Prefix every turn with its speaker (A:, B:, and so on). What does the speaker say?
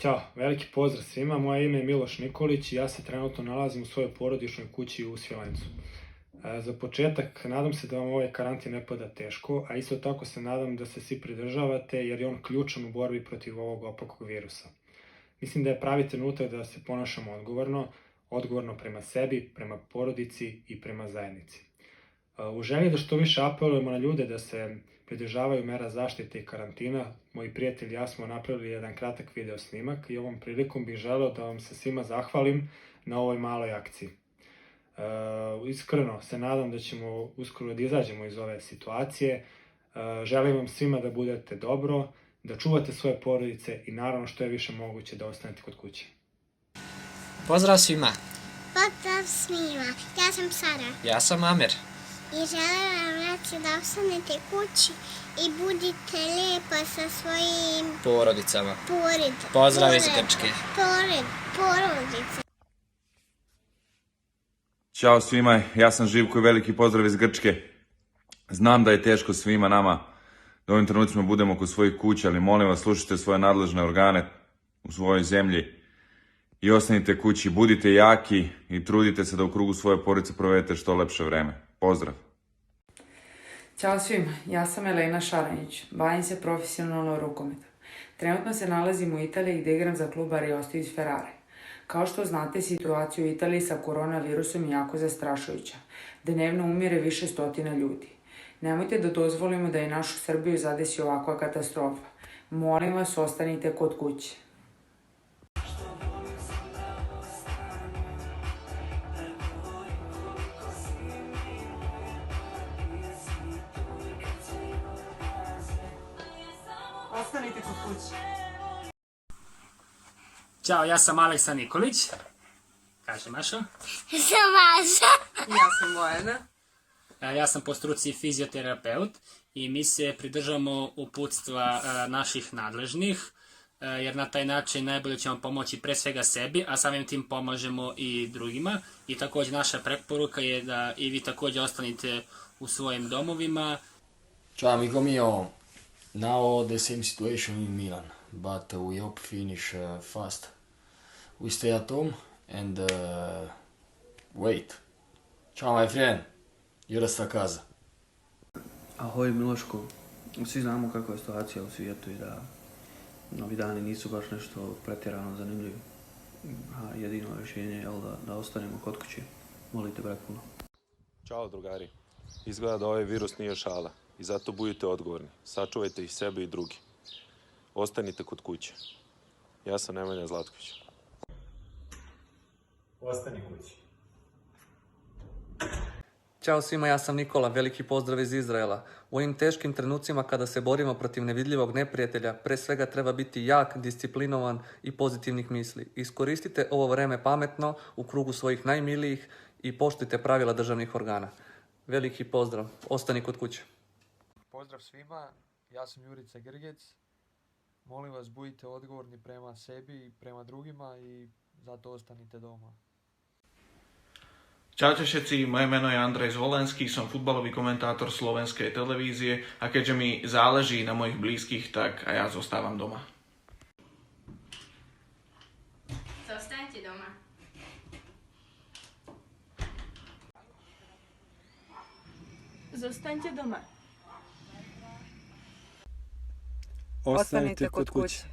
A: Ćao, veliki pozdrav svima, moje ime je Miloš Nikolić i ja se trenutno nalazim u svojoj porodičnoj kući u Svilajncu. Za početak, nadam se da vam ovaj karantin ne pada teško, a isto tako se nadam da se svi pridržavate jer je on ključan u borbi protiv ovog opakog virusa. Mislim da je pravi trenutak da se ponašamo odgovorno prema sebi, prema porodici i prema zajednici. U želji da što više apelujemo na ljude da se pridržavaju mera zaštite i karantina, moji prijatelji i ja smo napravili jedan kratak video snimak i ovom prilikom bih želeo da vam se svima zahvalim na ovoj maloj akciji. Iskreno se nadam da ćemo uskoro da izađemo iz ove situacije. Želim vam svima da budete dobro, da čuvate svoje porodice i naravno što je više moguće da ostanete kod kuće.
B: Pozdrav svima,
C: Pozdrav svima, ja sam Sara
B: ja sam Amer.
C: i želim vam reći da ostanete kući i budite lijepo sa svojim
B: Porodicama.
C: porodicama.
B: Pozdrav iz Grčke.
C: Porodice.
D: Ćao svima, ja sam Živko i veliki pozdrav iz Grčke. Znam da je teško svima nama da u ovim trenucima budemo kod svojih kuća, ali molim vas, slušajte svoje nadležne organe u svojoj zemlji i ostanite kući, budite jaki i trudite se da u krugu svoje porodice provedete što lepše vreme. Pozdrav!
E: Ćao svima, ja sam Elena Šaranjić, bavim se profesionalno rukometom. Trenutno se nalazim u Italiji gdje igram za klub Ariosto iz Ferrare. Kao što znate, situacija u Italiji sa koronavirusom je jako zastrašujuća. Dnevno umire više stotina ljudi. Nemojte da dozvolimo da i našu Srbiju zadesi ovakva katastrofa. Molim vas, ostanite kod kuće.
F: Ostanite kod kuće.
G: Ćao, ja sam Aleksa Nikolić. Kaže Mašo.
C: Sam Maša.
F: Ja sam Bojana.
G: Ja sam po struci fizioterapeut i mi se pridržavamo uputstva naših nadležnih, jer na taj način najbolje ćemo pomoći pre svega sebi, a samim tim pomažemo i drugima. I također naša preporuka je da i vi također ostanite u svojim domovima.
H: Ciao amico mio, now the same situation in Milan, but we hope finish fast. We stay at home and wait. Ciao my friend, Jura sta casa.
I: Ahoj Miloško, svi znamo kakva je situacija u svijetu i da novi dani nisu baš nešto pretjerano zanimljivi. A jedino rješenje je da ostanemo kod kuće. Molite brat puno.
J: Ćao drugari, izgleda da ovaj virus nije šala i zato budite odgovorni, sačuvajte ih sebe i drugi. Ostanite kod kuće. Ja sam Nemanja Zlatković.
A: Ostani kući.
K: Ćao svima, ja sam Nikola, veliki pozdrav iz Izraela. U ovim teškim trenucima kada se borimo protiv nevidljivog neprijatelja, pre svega treba biti jak, disciplinovan i pozitivnih misli. Iskoristite ovo vreme pametno u krugu svojih najmilijih i poštujte pravila državnih organa. Veliki pozdrav, ostani kod kuće.
L: Pozdrav svima, ja sam Jurica Grgec. Molim vas, budite odgovorni prema sebi i prema drugima i zato ostanite doma.
M: Čaute všetci, moje meno je Andrej Zvolenský, som futbalový komentátor slovenskej televízie a keďže mi záleží na mojich blízkych, tak a ja zostávam doma.
N: Zostaňte doma.
F: Zostaňte doma.
A: Ostanite kod kuće.